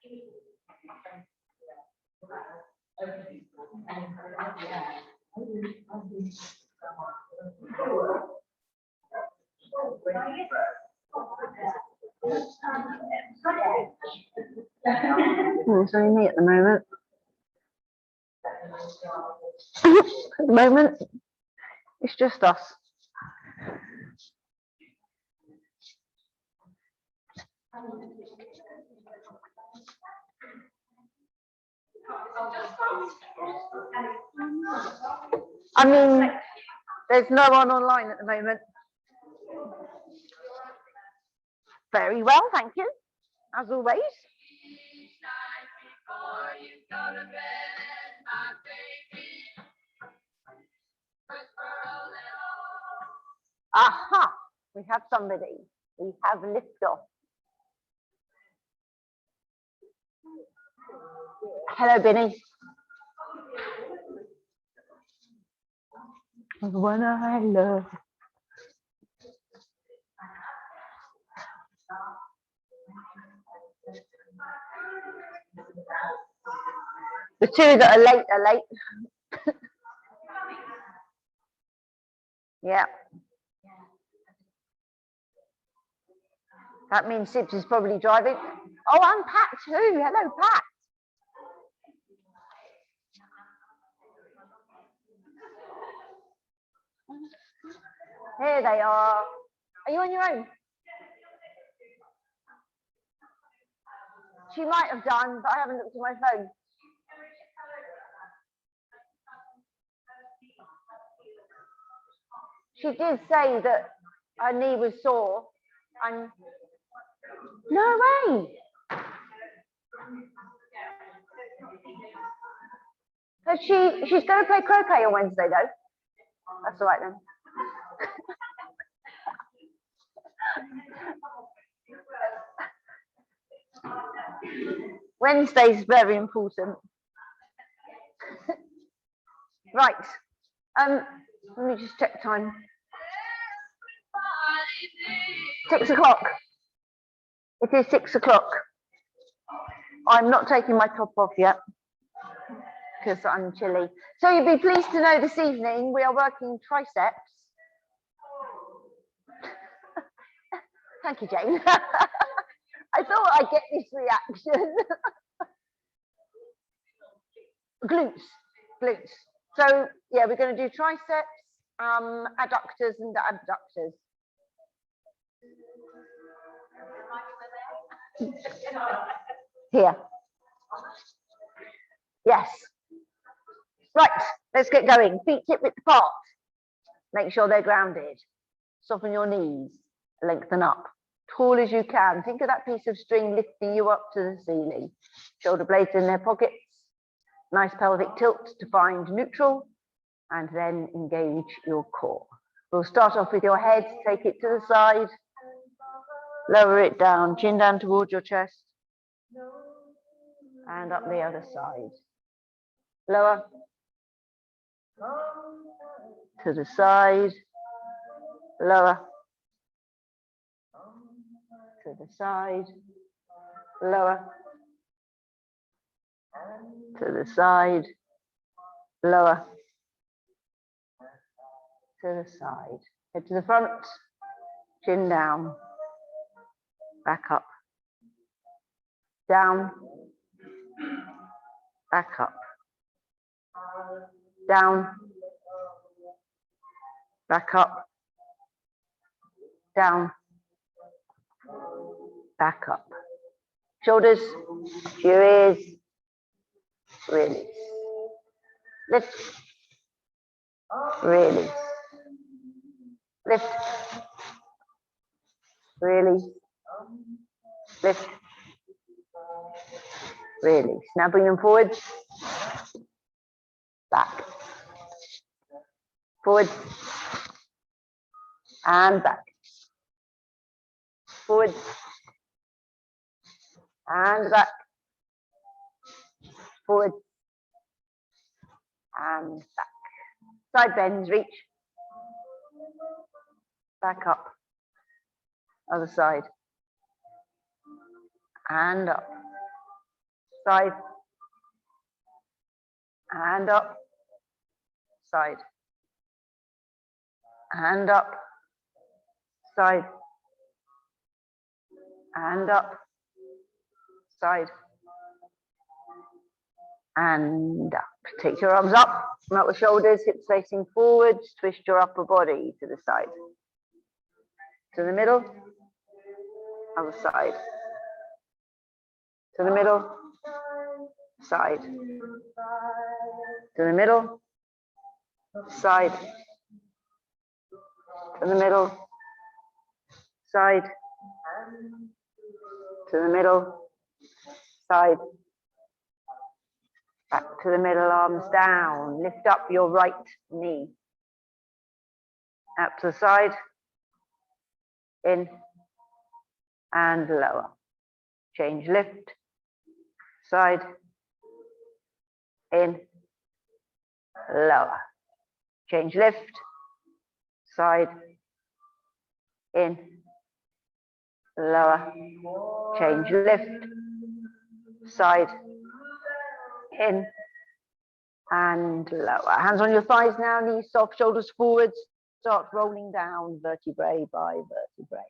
It's only me at the moment. At the moment, it's just us. I mean, there's no one online at the moment. Very well, thank you, as always. Aha, we have somebody. We have liftoff. Hello, Binny. The one I love. The two that are late are late. Yeah. That means Sibs is probably driving. Oh, and Pat too. Hello, Pat. Here they are. Are you on your own? She might have done, but I haven't looked at my phone. She did say that her knee was sore. And no way. So she's going to play croquet on Wednesday, though. That's all right then. Wednesday's very important. Right. Let me just check time. 6 o'clock. It is 6 o'clock. I'm not taking my top off yet because I'm chilly. So you'll be pleased to know this evening we are working triceps. Thank you, Jane. I thought I'd get this reaction. Glutes. So yeah, we're going to do triceps, adductors and abductors. Here. Yes. Right, let's get going. Feet hip width apart. Make sure they're grounded. Soften your knees. Lengthen up. Tall as you can. Think of that piece of string lifting you up to the ceiling. Shoulder blades in their pockets. Nice pelvic tilt to find neutral. And then engage your core. We'll start off with your head. Take it to the side. Lower it down. Chin down towards your chest. And up the other side. Lower. To the side. Lower. To the side. Lower. To the side. Lower. To the side. Head to the front. Chin down. Back up. Down. Back up. Down. Back up. Down. Back up. Shoulders to your ears. Release. Lift. Release. Lift. Release. Lift. Release. Now bring them forward. Back. Forward. And back. Forward. And back. Forward. And back. Side bends, reach. Back up. Other side. And up. side, and up, side, and up, side, and up, side, and up. Take your arms up, not the shoulders, hips facing forward, twist your upper body to the side, to the middle, other side, to the middle, side, to the middle, side, to the middle, side, to the middle, side, back to the middle, arms down, lift up your right knee, out to the side, in, and lower, change, lift, side, in, lower, change, lift, side, in, lower, change, lift, side, in, and lower. Hands on your thighs now, knees soft, shoulders forwards, start rolling down vertebrae by vertebrae.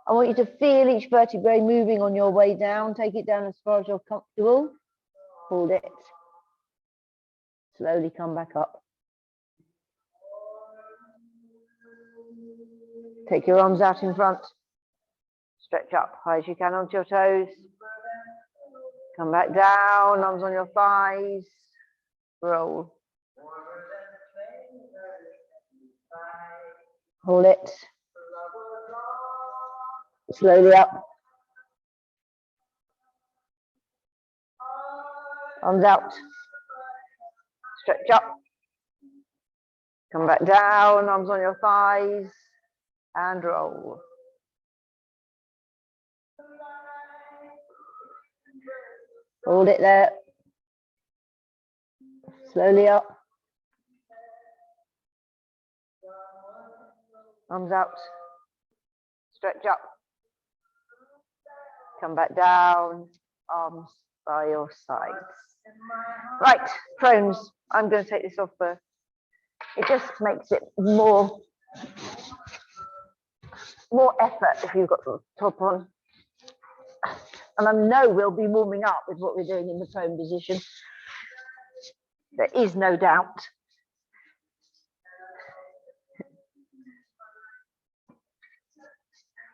I want you to feel each vertebrae moving on your way down. Take it down as far as you're comfortable. Hold it. Slowly come back up. Take your arms out in front. Stretch up high as you can onto your toes. Come back down, arms on your thighs. Roll. Hold it. Slowly up. Arms out. Stretch up. Come back down, arms on your thighs, and roll. Hold it there. Slowly up. Arms out. Stretch up. Come back down, arms by your sides. Right, prones. I'm going to take this off first. It just makes it more effort if you've got the top on. And I know we'll be warming up with what we're doing in the prone position. There is no doubt.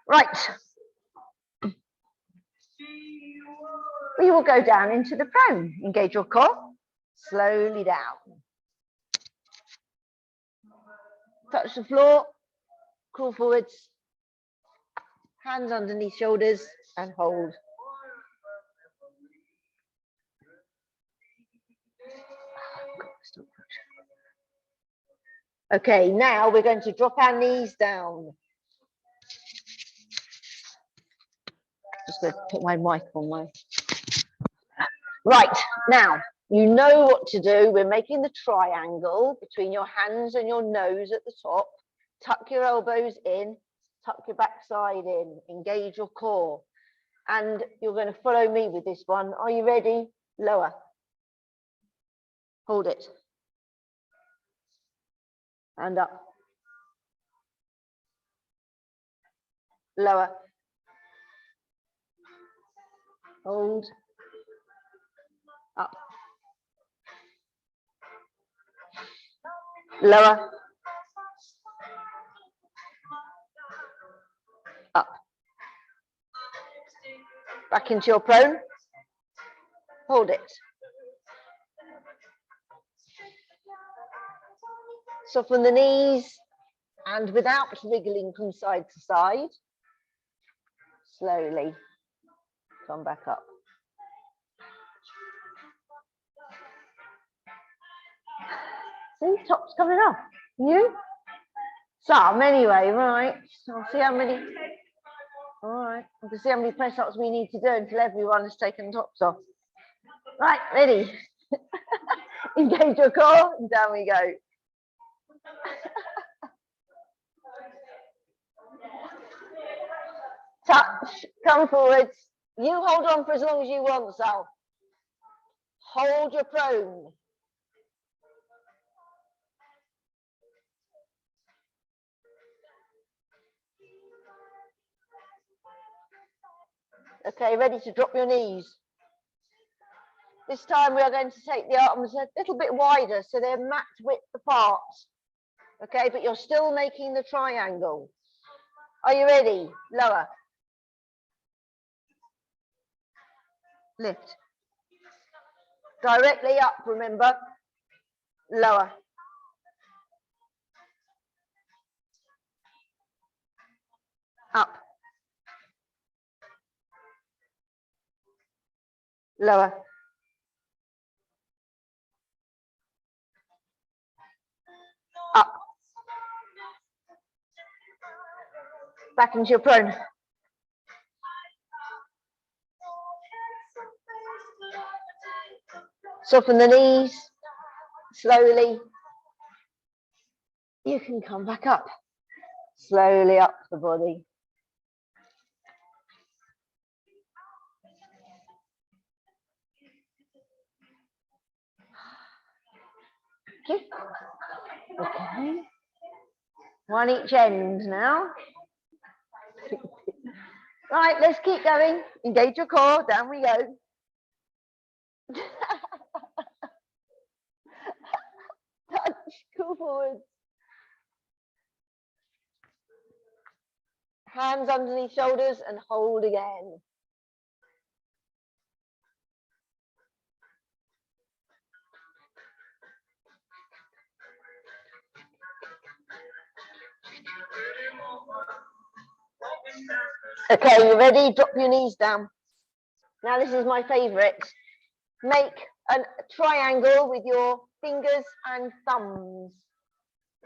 Right. We will go down into the prone. Engage your core. Slowly down. Touch the floor. Crawl forwards. Hands underneath shoulders and hold. Okay, now we're going to drop our knees down. Just going to put my mic on my. Right, now, you know what to do. We're making the triangle between your hands and your nose at the top. Tuck your elbows in, tuck your backside in, engage your core. And you're going to follow me with this one. Are you ready? Lower. Hold it. And up. Lower. Hold. Up. Lower. Up. Back into your prone. Hold it. Soften the knees and without wriggling from side to side, slowly come back up. See, top's coming off. You? Some anyway, right. I'll see how many. All right, I can see how many press ups we need to do until everyone has taken the tops off. Right, ready. Engage your core and down we go. Touch, come forwards. You hold on for as long as you want, Sal. Hold your prone. Okay, ready to drop your knees. This time we are going to take the arms a little bit wider so they're mat width apart. Okay, but you're still making the triangle. Are you ready? Lower. Lift. Directly up, remember. Lower. Up. Lower. Up. Back into your prone. Soften the knees. Slowly. You can come back up. Slowly up the body. Okay. One each end now. Right, let's keep going. Engage your core. Down we go. Touch. Cool forward. Hands underneath shoulders and hold again. Okay, you ready? Drop your knees down. Now this is my favorite. Make a triangle with your fingers and thumbs.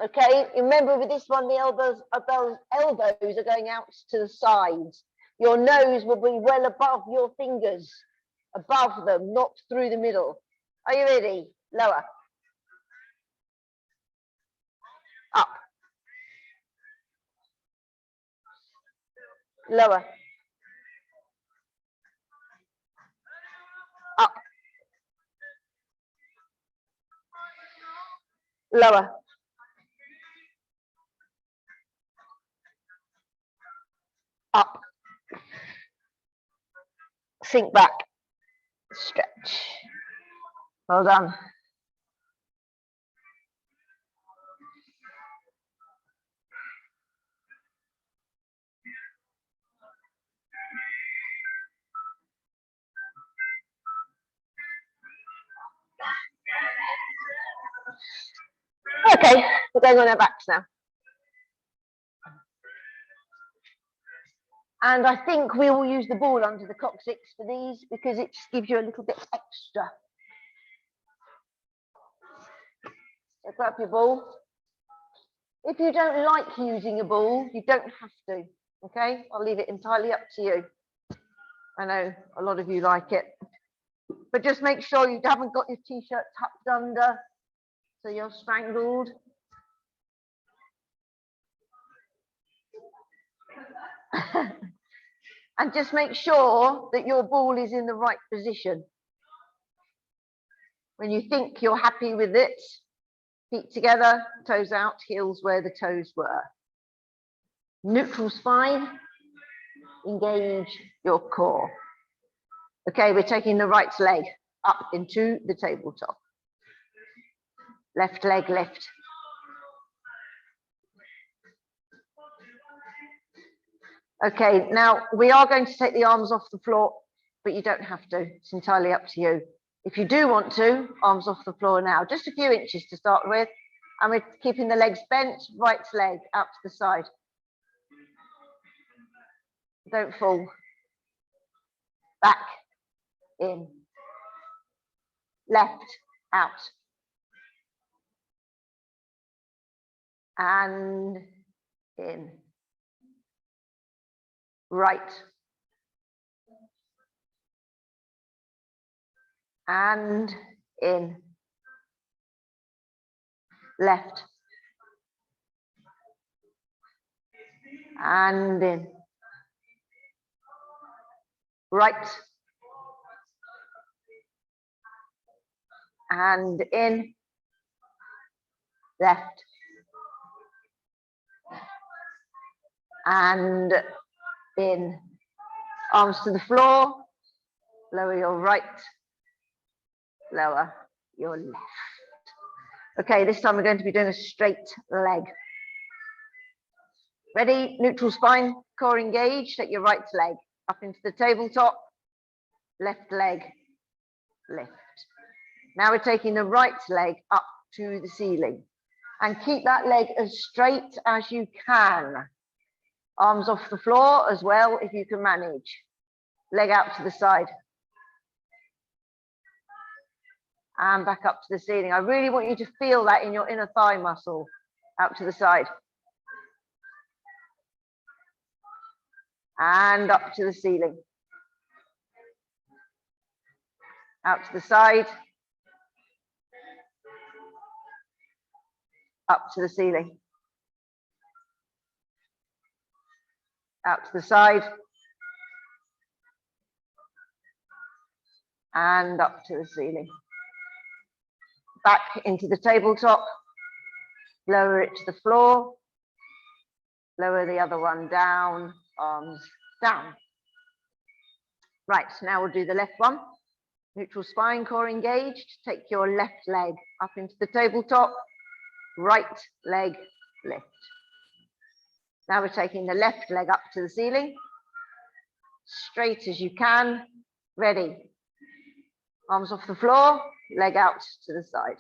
Okay, remember with this one, the elbows are going out to the sides. Your nose will be well above your fingers, above them, not through the middle. Are you ready? Lower. Up. Lower. Up. Lower. Up. Sink back. Stretch. Well done. Okay, we're going on our backs now. And I think we will use the ball under the coccyx for these because it just gives you a little bit extra. So grab your ball. If you don't like using a ball, you don't have to, okay? I'll leave it entirely up to you. I know a lot of you like it. But just make sure you haven't got your t-shirt tucked under so you're strangled. And just make sure that your ball is in the right position. When you think you're happy with it, feet together, toes out, heels where the toes were. Neutral spine, engage your core. Okay, we're taking the right leg up into the tabletop. Left leg lift. Okay, now we are going to take the arms off the floor, but you don't have to. It's entirely up to you. If you do want to, arms off the floor now, just a few inches to start with. And we're keeping the legs bent, right leg out to the side. Don't fall. Back, in. Left, out. And in. Right. And in. Left. And in. Right. and in, left, and in. Arms to the floor, lower your right, lower your left. Okay, this time we're going to be doing a straight leg. Ready? Neutral spine, core engaged. Take your right leg up into the tabletop, left leg, lift. Now we're taking the right leg up to the ceiling and keep that leg as straight as you can. Arms off the floor as well if you can manage. Leg out to the side. And back up to the ceiling. I really want you to feel that in your inner thigh muscle. Out to the side. And up to the ceiling. Out to the side. Up to the ceiling. Out to the side. And up to the ceiling. Back into the tabletop. Lower it to the floor. Lower the other one down. Arms down. Right, now we'll do the left one. Neutral spine, core engaged. Take your left leg up into the tabletop. Right leg lift. Now we're taking the left leg up to the ceiling. Straight as you can. Ready. Arms off the floor, leg out to the side.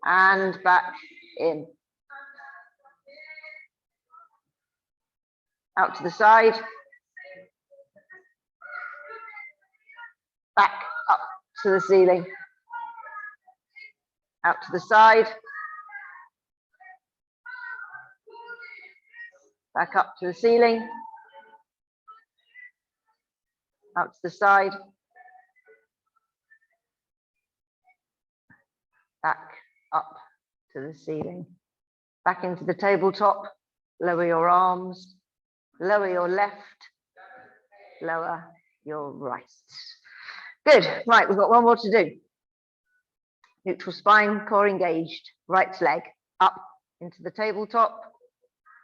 And back in. Out to the side. Back up to the ceiling. Out to the side. Back up to the ceiling. Out to the side. Back up to the ceiling. Back into the tabletop. Lower your arms. Lower your left. Lower your right. Good. Right, we've got one more to do. Neutral spine, core engaged. Right leg up into the tabletop.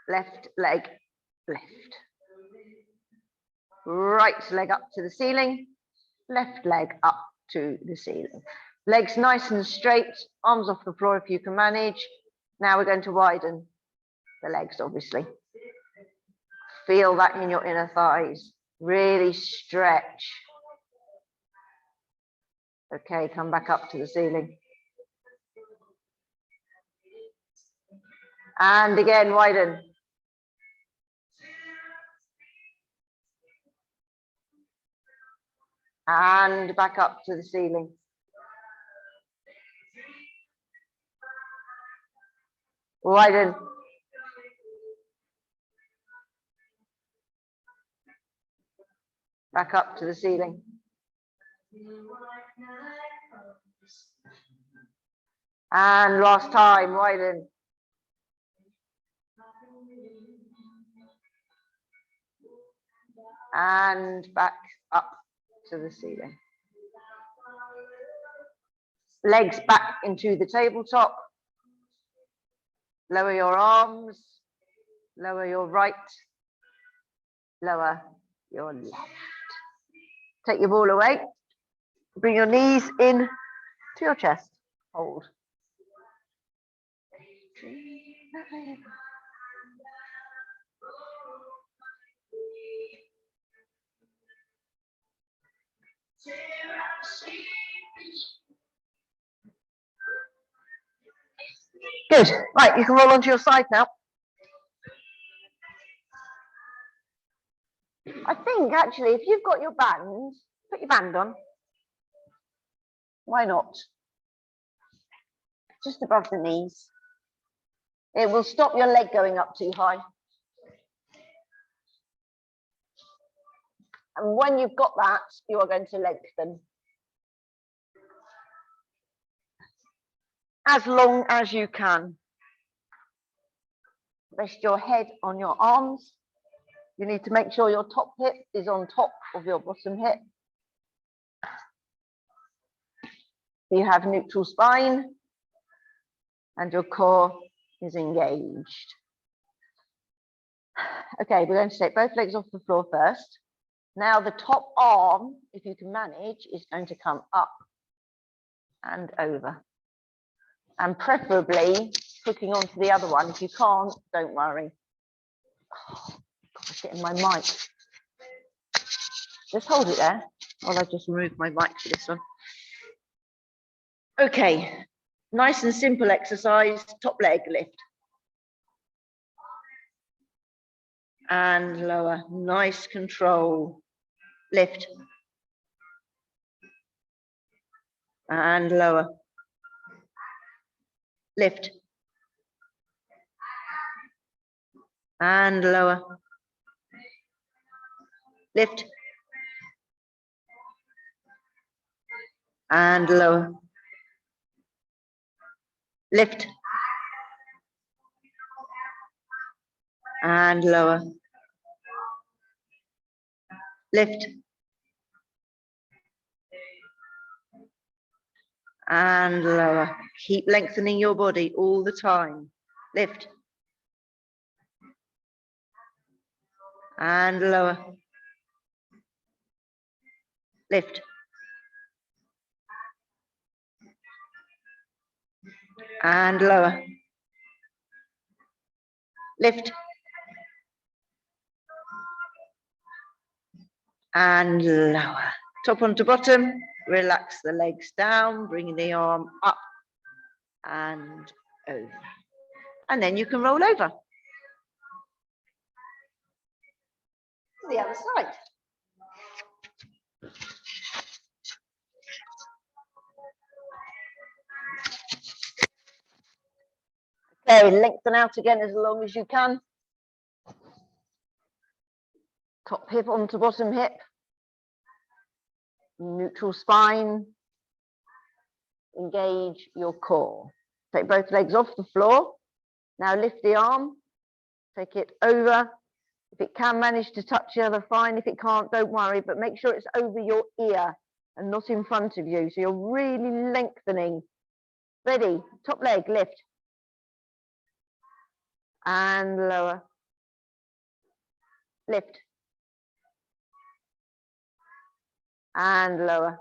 Left leg lift. Right leg up to the ceiling. Left leg up to the ceiling. Legs nice and straight. Arms off the floor if you can manage. Now we're going to widen the legs, obviously. Feel that in your inner thighs. Really stretch. Okay, come back up to the ceiling. And again, widen. And back up to the ceiling. Widen. Back up to the ceiling. And last time, widen. And back up to the ceiling. Legs back into the tabletop. Lower your arms. Lower your right. Lower your left. Take your ball away. Bring your knees in to your chest. Hold. Good. Right, you can roll onto your side now. I think actually, if you've got your band, put your band on. Why not? Just above the knees. It will stop your leg going up too high. And when you've got that, you are going to lengthen. As long as you can. Rest your head on your arms. You need to make sure your top hip is on top of your bottom hip. You have neutral spine and your core is engaged. Okay, we're going to take both legs off the floor first. Now the top arm, if you can manage, is going to come up and over. And preferably hooking onto the other one. If you can't, don't worry. Oh, gosh, getting my mic. Just hold it there while I just remove my mic for this one. Okay, nice and simple exercise, top leg lift. And lower, nice control, lift. And lower, lift. And lower, lift. And lower, lift. And lower, lift. And lower. Keep lengthening your body all the time. Lift. And lower. Lift. And lower. Lift. And lower. Top onto bottom. Relax the legs down, bring the arm up and over. And then you can roll over. The other side. Okay, lengthen out again as long as you can. Top hip onto bottom hip. Neutral spine. Engage your core. Take both legs off the floor. Now lift the arm. Take it over. If it can manage to touch the other, fine. If it can't, don't worry, but make sure it's over your ear and not in front of you. So you're really lengthening. Ready, top leg, lift. And lower. Lift. And lower.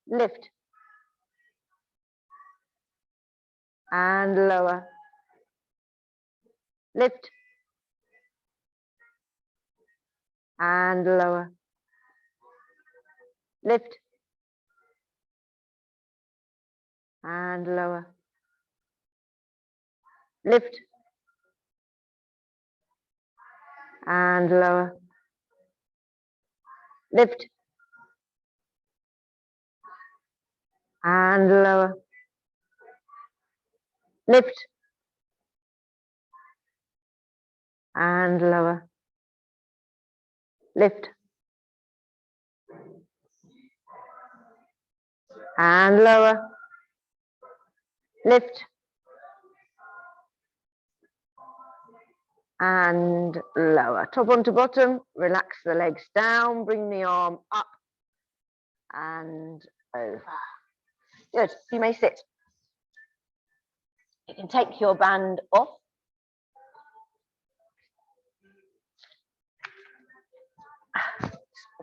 Lift. And lower. Lift. And lower. Lift. And lower. Lift. And lower. Lift. And lower. Lift. And lower. Lift. And lower. Lift. And lower. Top onto bottom. Relax the legs down. Bring the arm up and over. Good. You may sit. You can take your band off.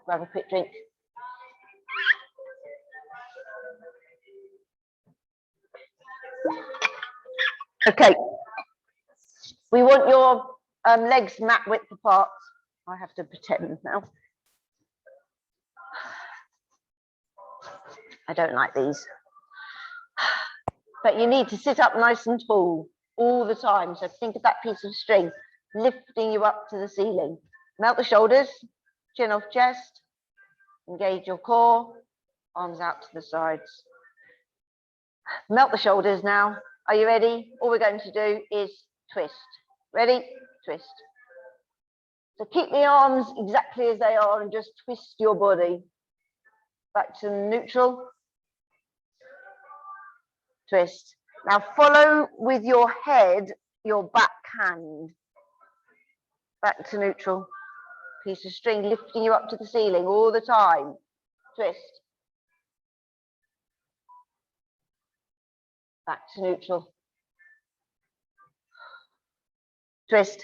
Grab a quick drink. Okay. We want your legs mat width apart. I have to pretend now. I don't like these. But you need to sit up nice and tall all the time. So think of that piece of string lifting you up to the ceiling. Melt the shoulders, chin off chest, engage your core, arms out to the sides. Melt the shoulders now. Are you ready? All we're going to do is twist. Ready? Twist. So keep the arms exactly as they are and just twist your body. Back to neutral. Twist. Now follow with your head, your back hand. Back to neutral. Piece of string lifting you up to the ceiling all the time. Twist. back to neutral. Twist.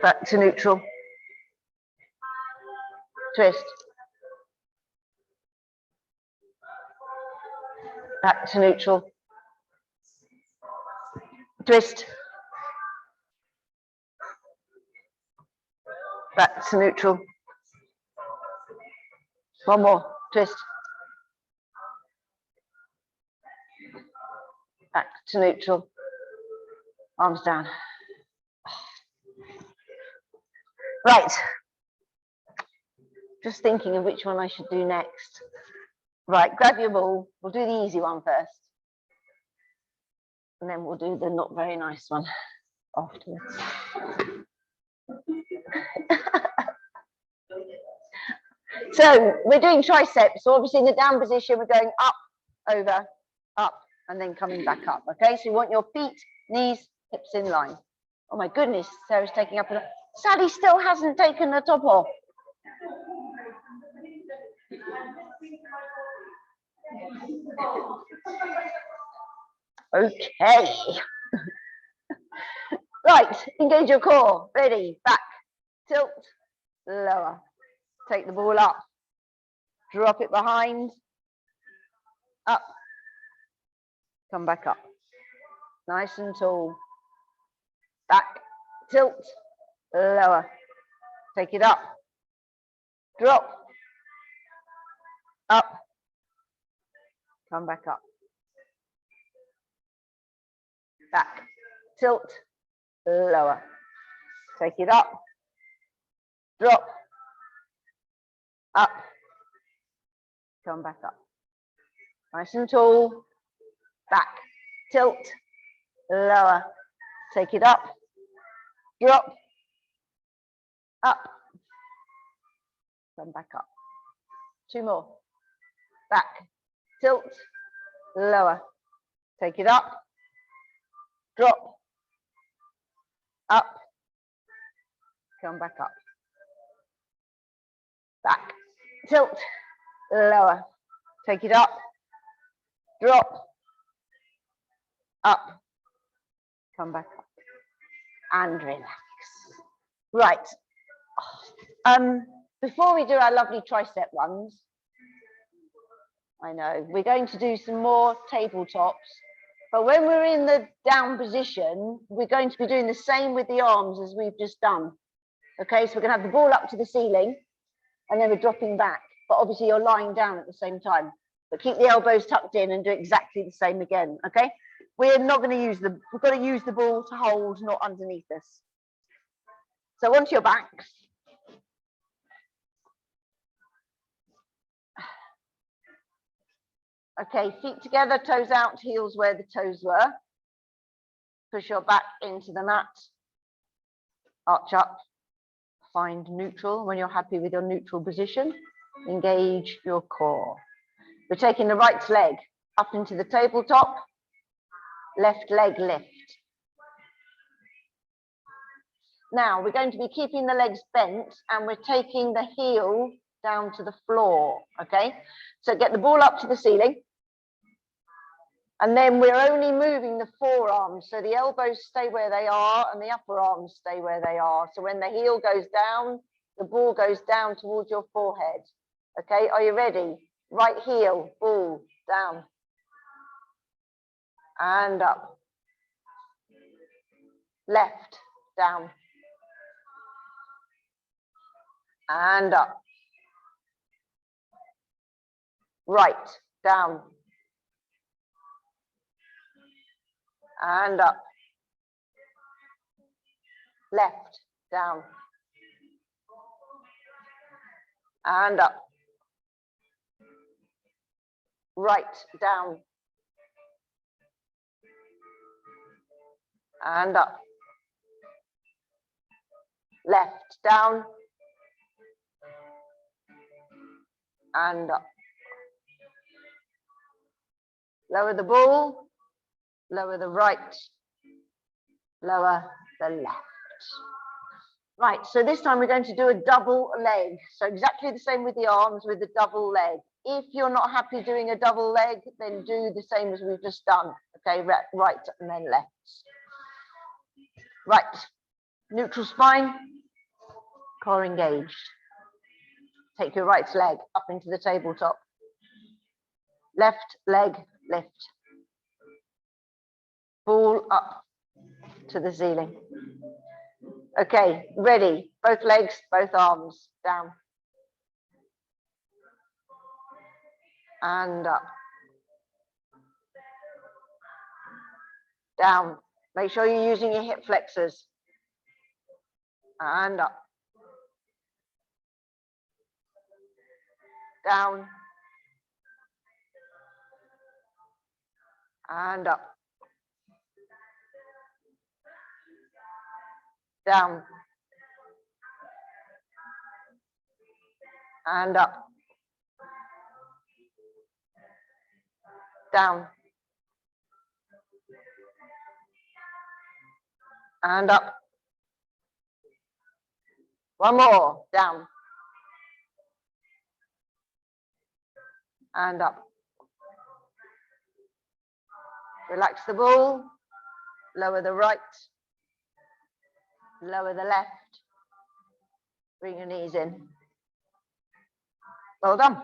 Back to neutral. Twist. Back to neutral. Twist. Back to neutral. One more. Twist. Back to neutral. Arms down. Right. Just thinking of which one I should do next. Right, grab your ball. We'll do the easy one first. And then we'll do the not very nice one afterwards. So we're doing triceps. So obviously in the down position, we're going up, over, up, and then coming back up. Okay, so you want your feet, knees, hips in line. Oh my goodness, Sarah's taking up. Sally still hasn't taken the top off. Okay. Right, engage your core. Ready, back, tilt, lower. Take the ball up, drop it behind, up, come back up. Nice and tall. Back, tilt, lower. Take it up, drop, up, come back up. Back, tilt, lower. Take it up, drop, up, come back up. Nice and tall. Back, tilt, lower. Take it up, drop, up, come back up. Two more. Back, tilt, lower. Take it up, drop, up, come back up. Back, tilt, lower. Take it up, drop, up, come back up, and relax. Right. Before we do our lovely tricep ones, I know we're going to do some more tabletops, but when we're in the down position, we're going to be doing the same with the arms as we've just done. Okay, so we're going to have the ball up to the ceiling, and then we're dropping back, but obviously you're lying down at the same time. But keep the elbows tucked in and do exactly the same again, okay? We're not going to use the, we've got to use the ball to hold, not underneath us. So onto your backs. Okay, feet together, toes out, heels where the toes were. Push your back into the mat. Arch up, find neutral. When you're happy with your neutral position, engage your core. We're taking the right leg up into the tabletop, left leg lift. Now we're going to be keeping the legs bent and we're taking the heel down to the floor, okay? So get the ball up to the ceiling. And then we're only moving the forearms. So the elbows stay where they are and the upper arms stay where they are. So when the heel goes down, the ball goes down towards your forehead. Okay, are you ready? Right heel, ball, down. And up. Left, down. And up. Right, down. And up. Left, down. And up. Right, down. And up. Left, down. And up. Lower the ball. Lower the right, lower the left. Right, so this time we're going to do a double leg. So exactly the same with the arms with the double leg. If you're not happy doing a double leg, then do the same as we've just done. Okay, right and then left. Right, neutral spine, core engaged. Take your right leg up into the tabletop. Left leg lift. Ball up to the ceiling. Okay, ready. Both legs, both arms down. And up. Down. Make sure you're using your hip flexors. And up. Down. And up. Down. And up. Down. And up. One more. Down. And up. Relax the ball. Lower the right. Lower the left. Bring your knees in. Well done.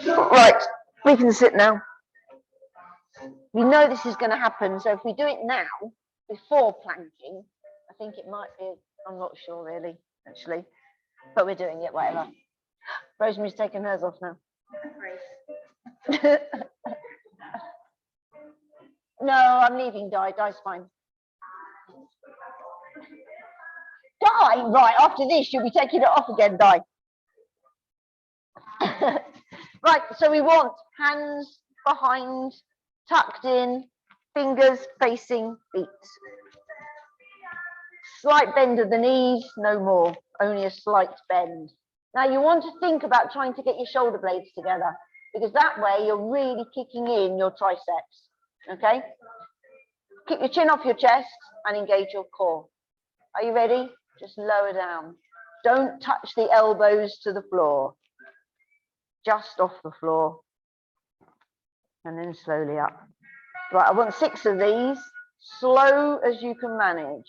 Right, we can sit now. We know this is going to happen, so if we do it now, before planking, I think it might be, I'm not sure really, actually, but we're doing it, whatever. Rosemary's taking hers off now. No, I'm leaving Di. Di's fine. Di, right, after this, you'll be taking it off again, Di. Right, so we want hands behind, tucked in, fingers facing feet. Slight bend of the knees, no more, only a slight bend. Now you want to think about trying to get your shoulder blades together, because that way you're really kicking in your triceps, okay? Keep your chin off your chest and engage your core. Are you ready? Just lower down. Don't touch the elbows to the floor. Just off the floor. And then slowly up. Right, I want 6 of these, slow as you can manage.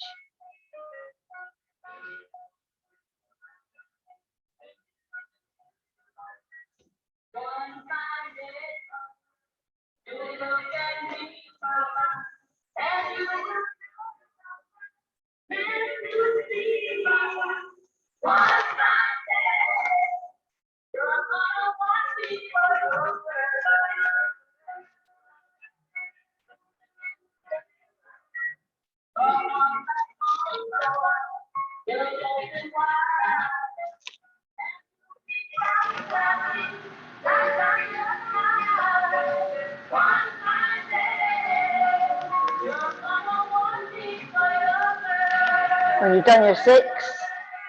When you've done your 6,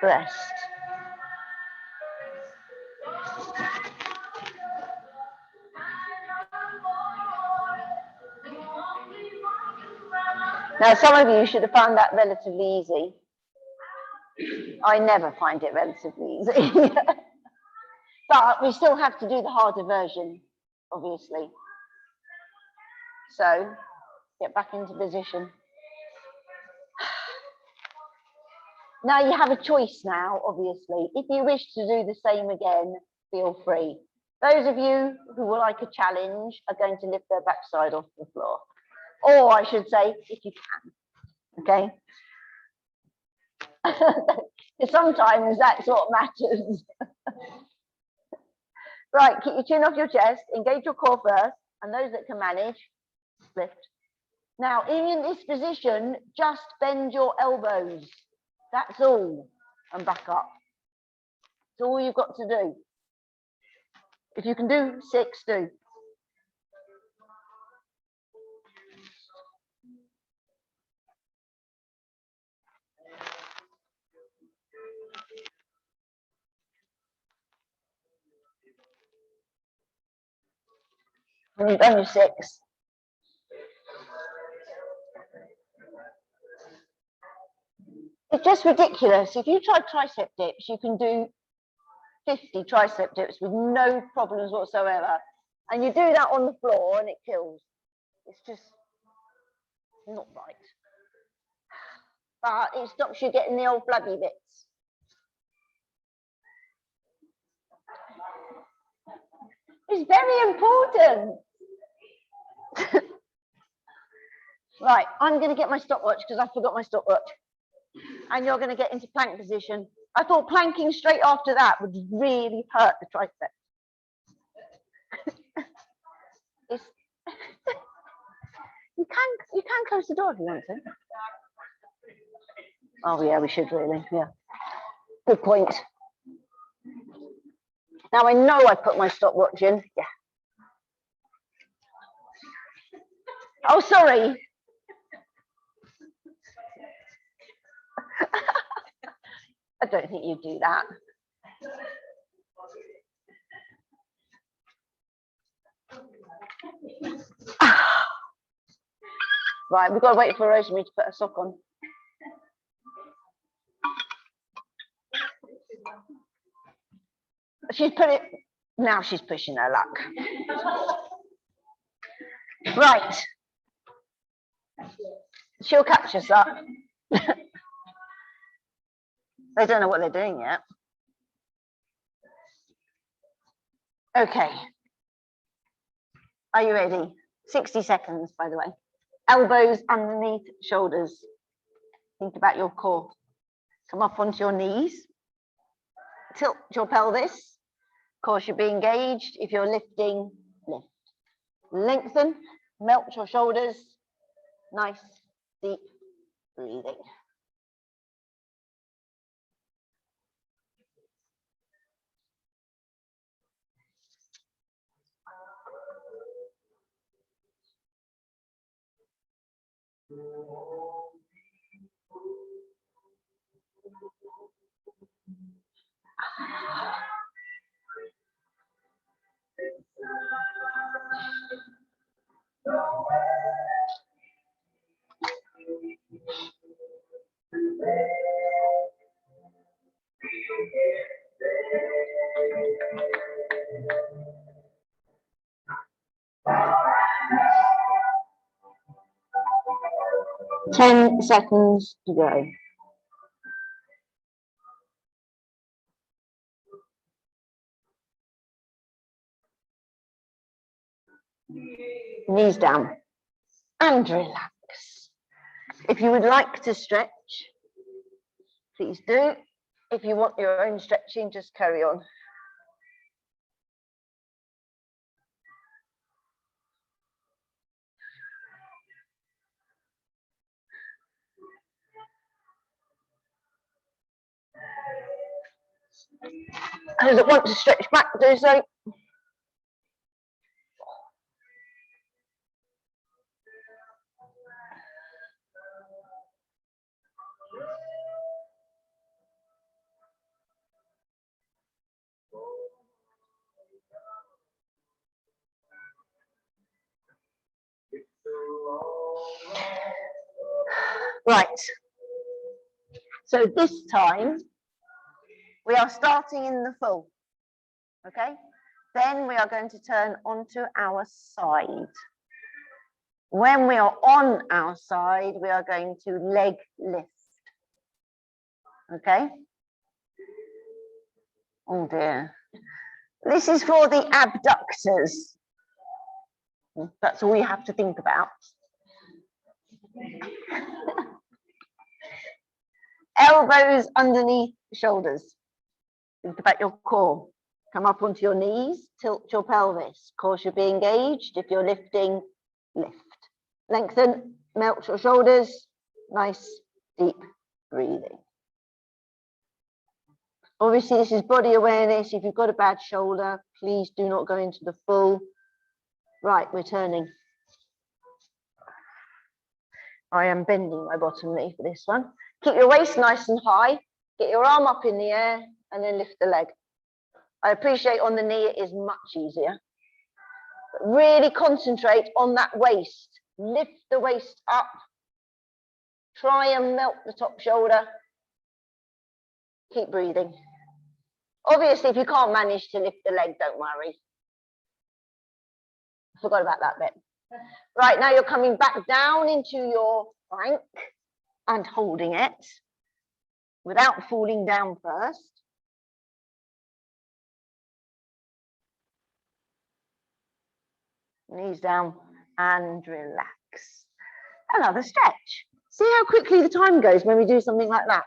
rest. Now, some of you should have found that relatively easy. I never find it relatively easy. But we still have to do the harder version, obviously. So, get back into position. Now you have a choice now, obviously. If you wish to do the same again, feel free. Those of you who will like a challenge are going to lift their backside off the floor. Or I should say, if you can, okay? Sometimes that's what matters. Right, keep your chin off your chest, engage your core first, and those that can manage, lift. Now, in this position, just bend your elbows. That's all, and back up. That's all you've got to do. If you can do 6, do. And you've done your 6. It's just ridiculous. If you try tricep dips, you can do 50 tricep dips with no problems whatsoever. And you do that on the floor and it kills. It's just not right. But it stops you getting the old bloody bits. It's very important. Right, I'm going to get my stopwatch because I forgot my stopwatch. And you're going to get into plank position. I thought planking straight after that would really hurt the tricep. You can close the door if you want to. Oh yeah, we should really. Yeah. Good point. Now I know I put my stopwatch in. Yeah. Oh, sorry. I don't think you do that. Right, we've got to wait for Rosemary to put a sock on. She's put it, now she's pushing her luck. Right. She'll catch us up. They don't know what they're doing yet. Okay. Are you ready? 60 seconds, by the way. Elbows underneath shoulders. Think about your core. Come up onto your knees. Tilt your pelvis. Of course, you'll be engaged. If you're lifting, lift. Lengthen, melt your shoulders. Nice, deep breathing. Ten seconds to go. Knees down and relax. If you would like to stretch, please do. If you want your own stretching, just carry on. Those that want to stretch back, do so. Right. So this time we are starting in the full. Okay. Then we are going to turn onto our side. When we are on our side, we are going to leg lift. Okay. Oh dear. This is for the abductors. That's all you have to think about. Elbows underneath shoulders. Think about your core. Come up onto your knees, tilt your pelvis. Of course, you'll be engaged. If you're lifting, lift. Lengthen, melt your shoulders. Nice, deep breathing. Obviously, this is body awareness. If you've got a bad shoulder, please do not go into the full. Right, we're turning. I am bending my bottom knee for this one. Keep your waist nice and high. Get your arm up in the air and then lift the leg. I appreciate on the knee it is much easier. Really concentrate on that waist. Lift the waist up. Try and melt the top shoulder. Keep breathing. Obviously, if you can't manage to lift the leg, don't worry. I forgot about that bit. Right, now you're coming back down into your plank and holding it without falling down first. Knees down and relax. Another stretch. See how quickly the time goes when we do something like that.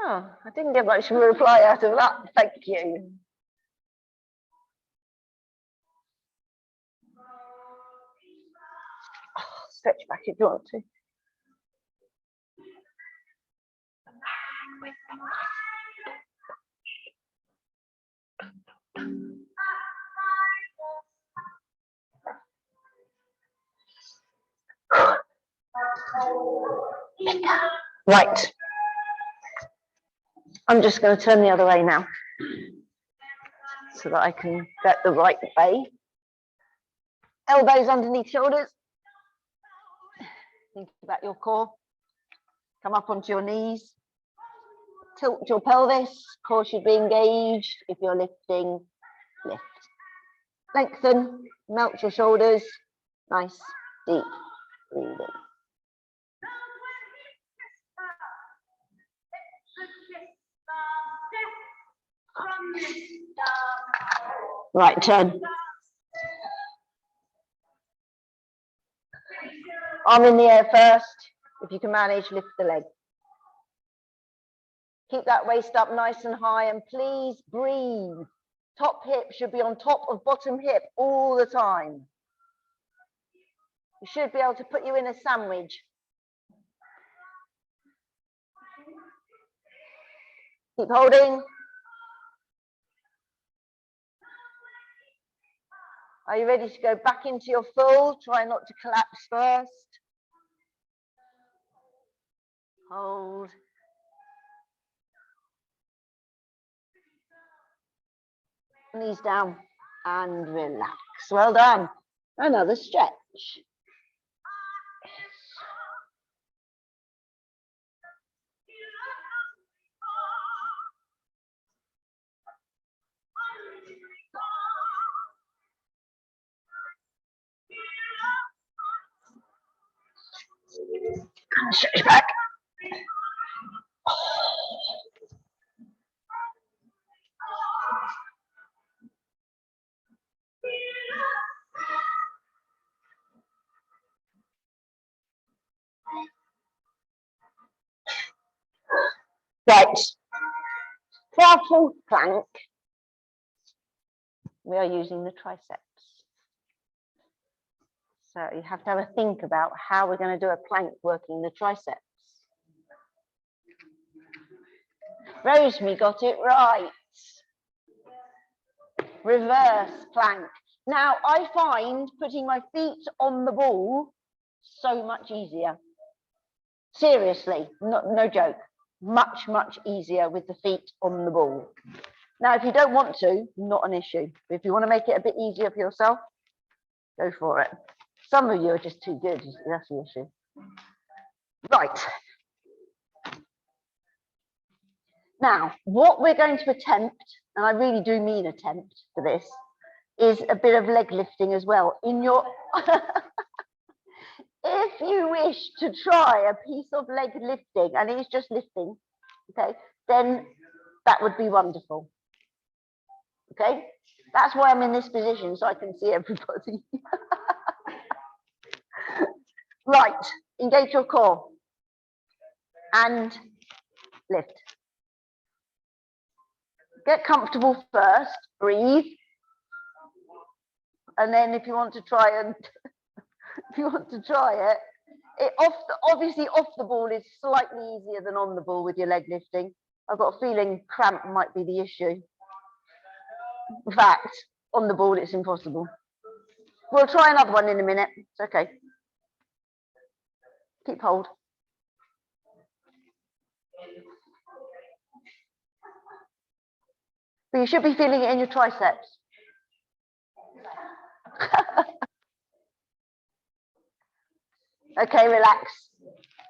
Oh, I didn't get much of a reply out of that. Thank you. Oh, stretch back if you want to. Right. I'm just going to turn the other way now so that I can get the right way. Elbows underneath shoulders. Think about your core. Come up onto your knees. Tilt your pelvis. Core should be engaged. If you're lifting, lift. Lengthen. Melt your shoulders. Nice, deep breathing. Right, turn. Arm in the air first. If you can manage, lift the leg. Keep that waist up nice and high, and please breathe. Top hip should be on top of bottom hip all the time. You should be able to put you in a sandwich. Keep holding. Are you ready to go back into your full? Try not to collapse first. Hold. Knees down and relax. Well done. Another stretch. Stretch back. Right. For our fourth plank, we are using the triceps. So you have to have a think about how we're going to do a plank working the triceps. Rosemary got it right. Reverse plank. Now, I find putting my feet on the ball so much easier. Seriously, no joke. Much, much easier with the feet on the ball. Now, if you don't want to, not an issue. If you want to make it a bit easier for yourself, go for it. Some of you are just too good. That's the issue. Right. Now, what we're going to attempt, and I really do mean attempt for this, is a bit of leg lifting as well. In your, if you wish to try a piece of leg lifting, and it's just lifting, okay, then that would be wonderful. Okay, that's why I'm in this position, so I can see everybody. Right, engage your core and lift. Get comfortable first, breathe. And then if you want to try and obviously off the ball is slightly easier than on the ball with your leg lifting. I've got a feeling cramp might be the issue. In fact, on the ball it's impossible. We'll try another one in a minute. It's okay. Keep hold. But you should be feeling it in your triceps. Okay, relax.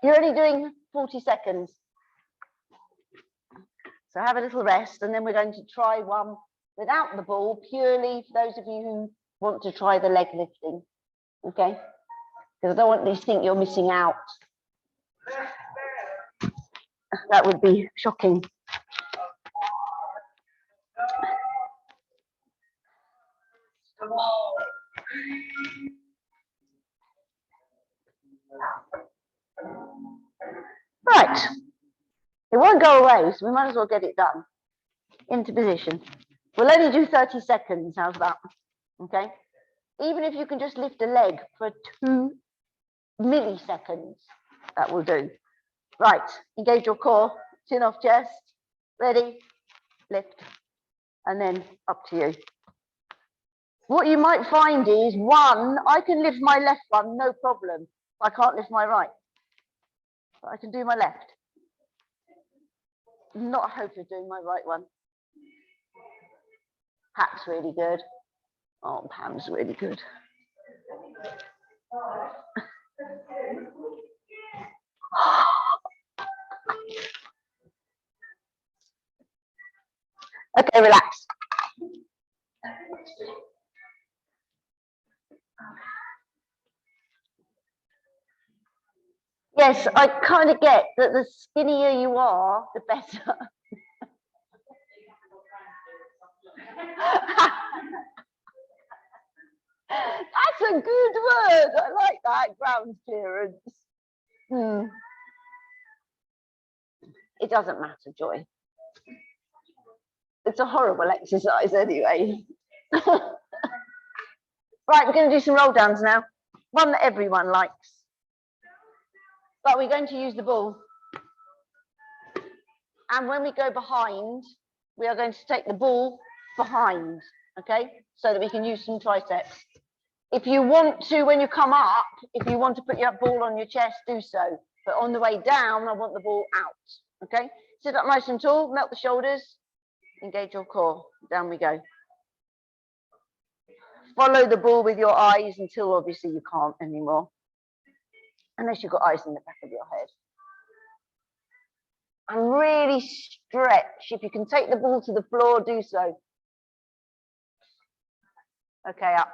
You're only doing 40 seconds. So have a little rest, and then we're going to try one without the ball, purely for those of you who want to try the leg lifting. Okay? Because I don't want you to think you're missing out. That would be shocking. Right. It won't go away, so we might as well get it done. Into position. We'll only do 30 seconds. How's that? Okay? Even if you can just lift a leg for 2 milliseconds, that will do. Right. Engage your core. Chin off chest. Ready? Lift. And then up to you. What you might find is, one, I can lift my left one, no problem. I can't lift my right. But I can do my left. Not a hope of doing my right one. Pat's really good. Oh, Pam's really good. Okay, relax. Yes, I kind of get that the skinnier you are, the better. That's a good word. I like that, ground clearance. It doesn't matter, Joy. It's a horrible exercise anyway. Right, we're going to do some roll downs now. One that everyone likes. But we're going to use the ball. And when we go behind, we are going to take the ball behind, okay? So that we can use some triceps. If you want to, when you come up, if you want to put your ball on your chest, do so. But on the way down, I want the ball out, okay? Sit up nice and tall, melt the shoulders, engage your core. Down we go. Follow the ball with your eyes until obviously you can't anymore. Unless you've got eyes in the back of your head. And really stretch. If you can take the ball to the floor, do so. Okay, up.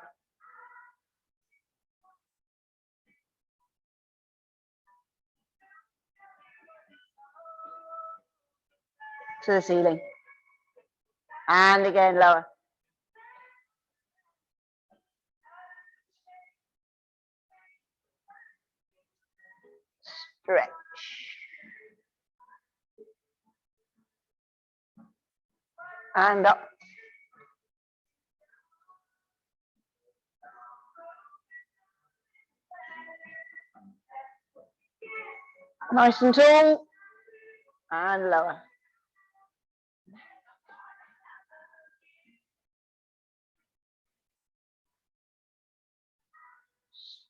To the ceiling. And again, lower. Stretch. And up. Nice and tall. And lower.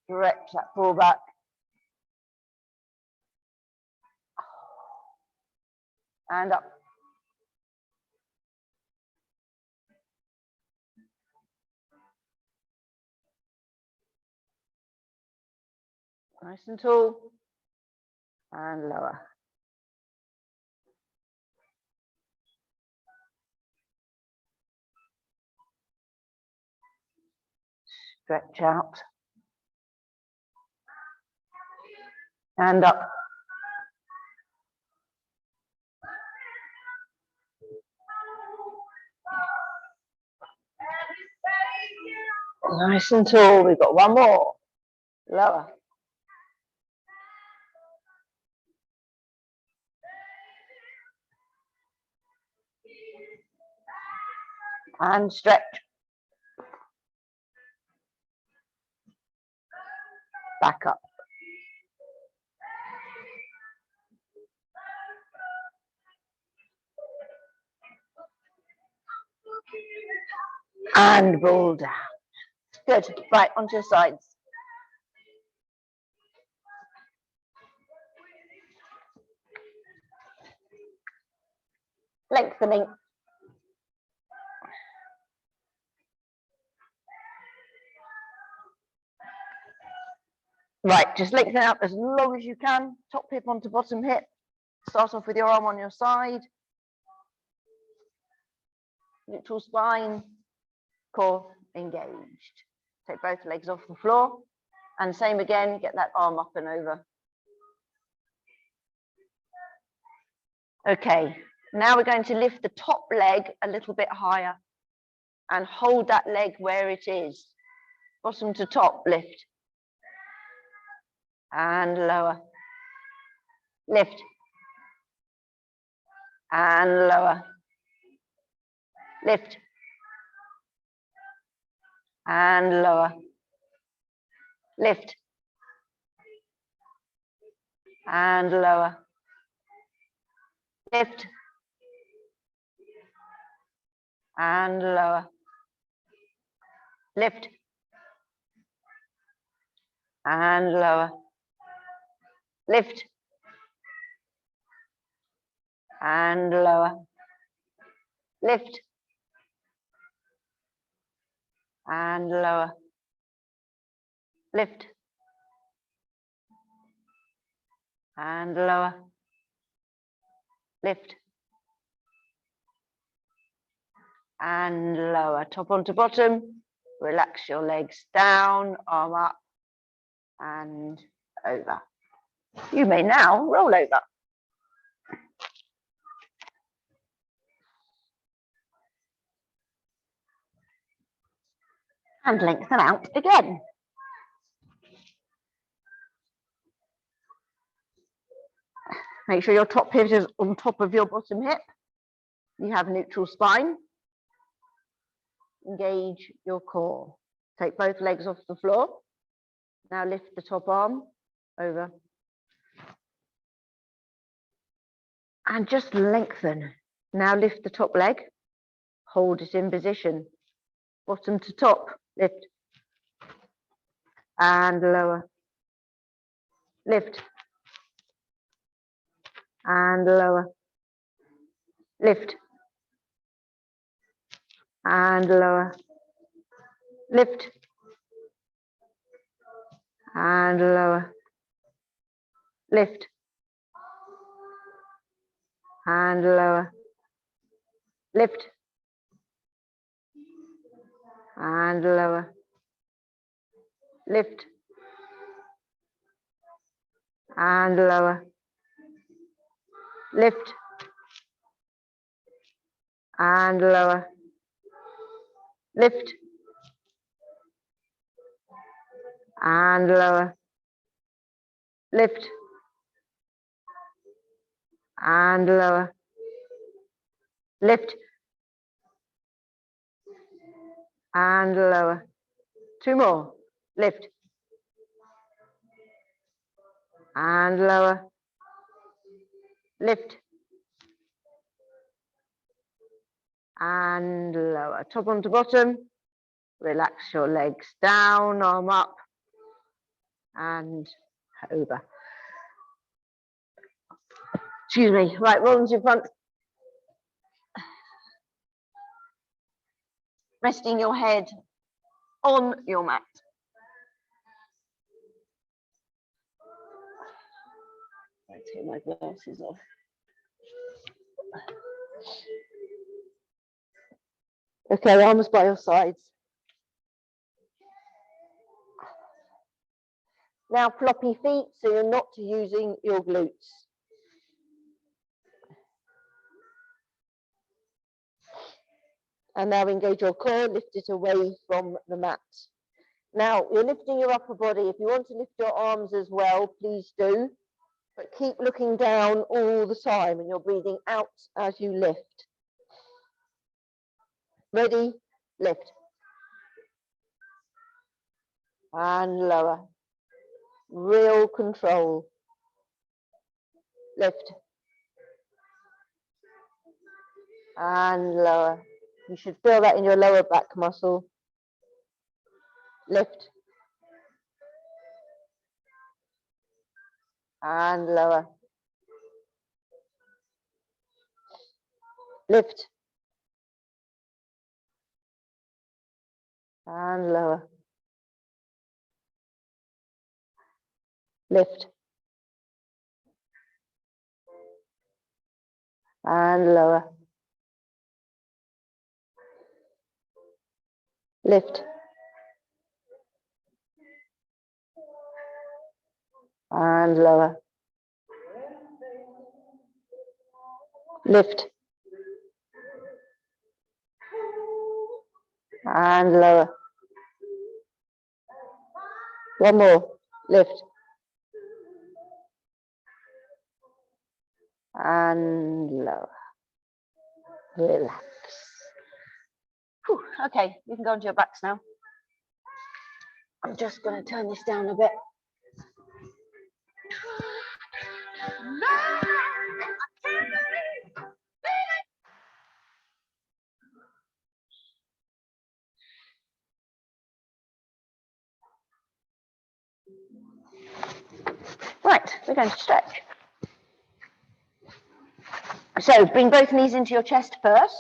Stretch that ball back. And up. Nice and tall. And lower. Stretch out. And up. Nice and tall. We've got one more. Lower. And stretch. Back up. And ball down. Good. Right, onto your sides. Lengthening. Right, just lengthen out as long as you can. Top hip onto bottom hip. Start off with your arm on your side. Neutral spine, core engaged. Take both legs off the floor. And same again, get that arm up and over. Okay, now we're going to lift the top leg a little bit higher and hold that leg where it is. Bottom to top, lift. And lower. Lift. And lower. Lift. And lower. Lift. And lower. Lift. And lower. Lift. And lower. Lift. And lower. Lift. And lower. Lift. And lower. Lift. And lower. Top onto bottom. Relax your legs down, arm up and over. You may now roll over. And lengthen out again. Make sure your top hip is on top of your bottom hip. You have neutral spine. Engage your core. Take both legs off the floor. Now lift the top arm over. And just lengthen. Now lift the top leg. Hold it in position. Bottom to top, lift. And lower. Lift. And lower. Lift. And lower. Lift. And lower. Lift. And lower. Lift. And lower. Lift. And lower. Lift. And lower. Lift. And lower. Lift. And lower. Lift. And lower. Two more. Lift. And lower. Lift. And lower. Top onto bottom. Relax your legs down, arm up and over. Excuse me. Right, roll into your front. Resting your head on your mat. I'll take my glasses off. Okay, arms by your sides. Now floppy feet, so you're not using your glutes. And now engage your core, lift it away from the mat. Now you're lifting your upper body. If you want to lift your arms as well, please do. But keep looking down all the time and you're breathing out as you lift. Ready? Lift. And lower. Real control. Lift. And lower. You should feel that in your lower back muscle. Lift. And lower. Lift. And lower. lift, and lower, lift, and lower, lift, and lower. One more, lift, and lower. Relax. Whew, okay, you can go onto your backs now. I'm just going to turn this down a bit. Right, we're going to stretch. So bring both knees into your chest first.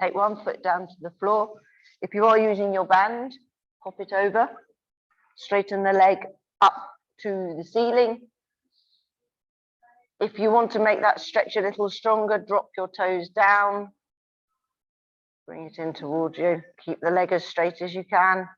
Take one foot down to the floor. If you are using your band, hop it over. Straighten the leg up to the ceiling. If you want to make that stretch a little stronger, drop your toes down. Bring it in towards you. Keep the leg as straight as you can.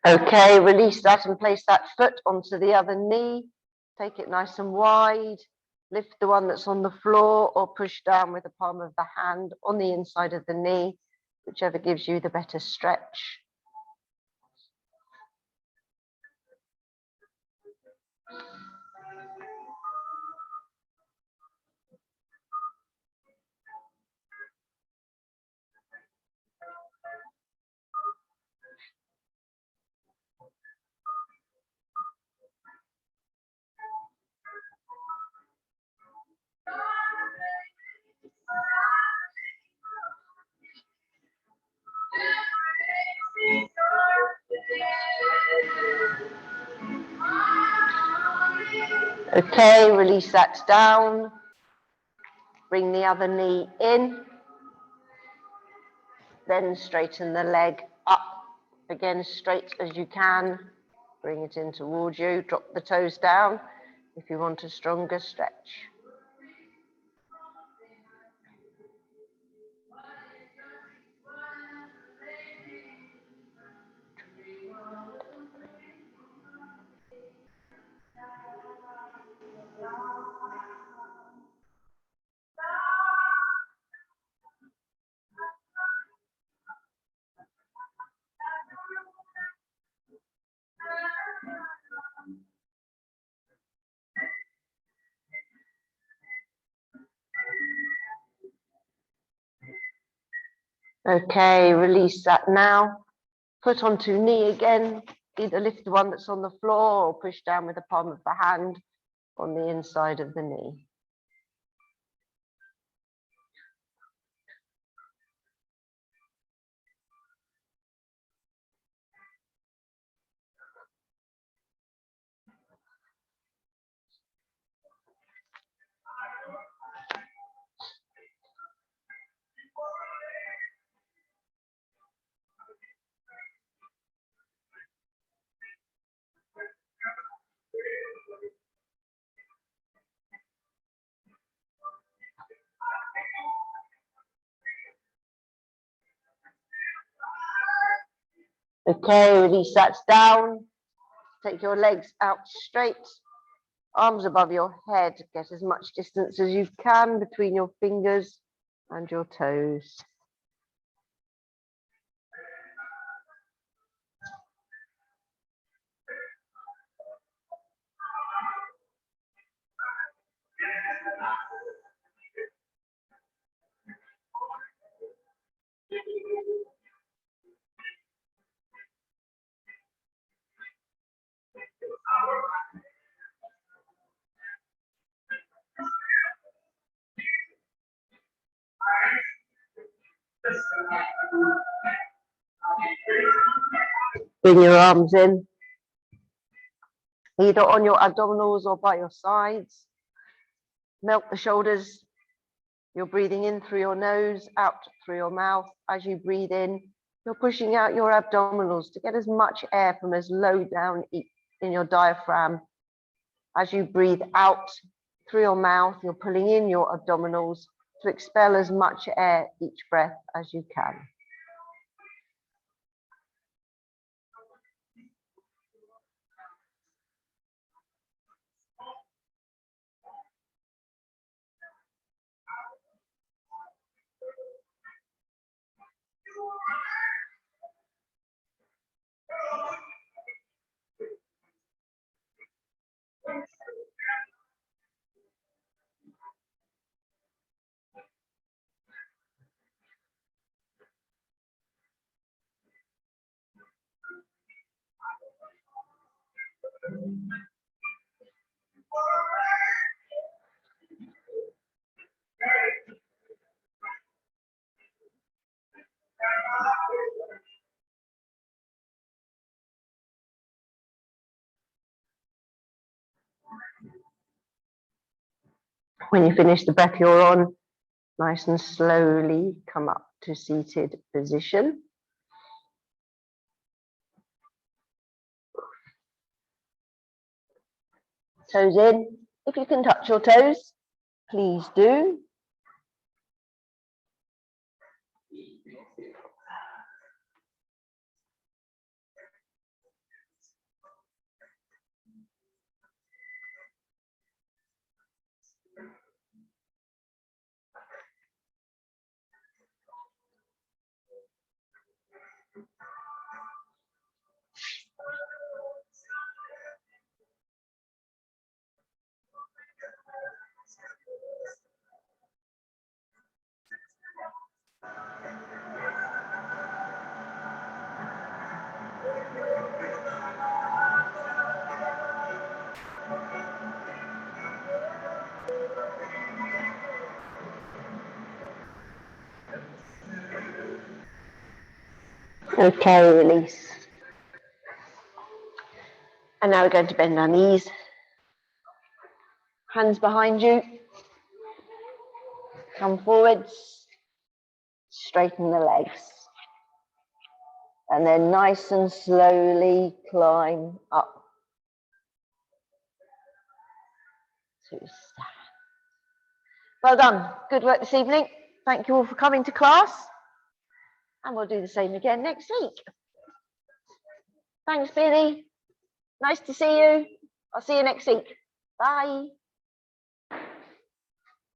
Okay, release that and place that foot onto the other knee. Take it nice and wide. Lift the one that's on the floor or push down with the palm of the hand on the inside of the knee, whichever gives you the better stretch. Okay, release that down. Bring the other knee in. Then straighten the leg up. Again, straight as you can. Bring it in towards you. Drop the toes down if you want a stronger stretch. Okay, release that now. Foot onto knee again. Either lift the one that's on the floor or push down with the palm of the hand on the inside of the knee. Okay, release that down. Take your legs out straight. Arms above your head, get as much distance as you can between your fingers and your toes. Bring your arms in, either on your abdominals or by your sides. Melt the shoulders. You're breathing in through your nose, out through your mouth. As you breathe in, you're pushing out your abdominals to get as much air from as low down in your diaphragm. As you breathe out through your mouth, you're pulling in your abdominals to expel as much air each breath as you can. When you finish the breath you're on, nice and slowly come up to seated position. Toes in. If you can touch your toes, please do. Okay, release. And now we're going to bend our knees. Hands behind you. Come forwards. Straighten the legs. And then nice and slowly climb up to stand. Well done. Good work this evening. Thank you all for coming to class. And we'll do the same again next week. Thanks, Billy. Nice to see you. I'll see you next week. Bye.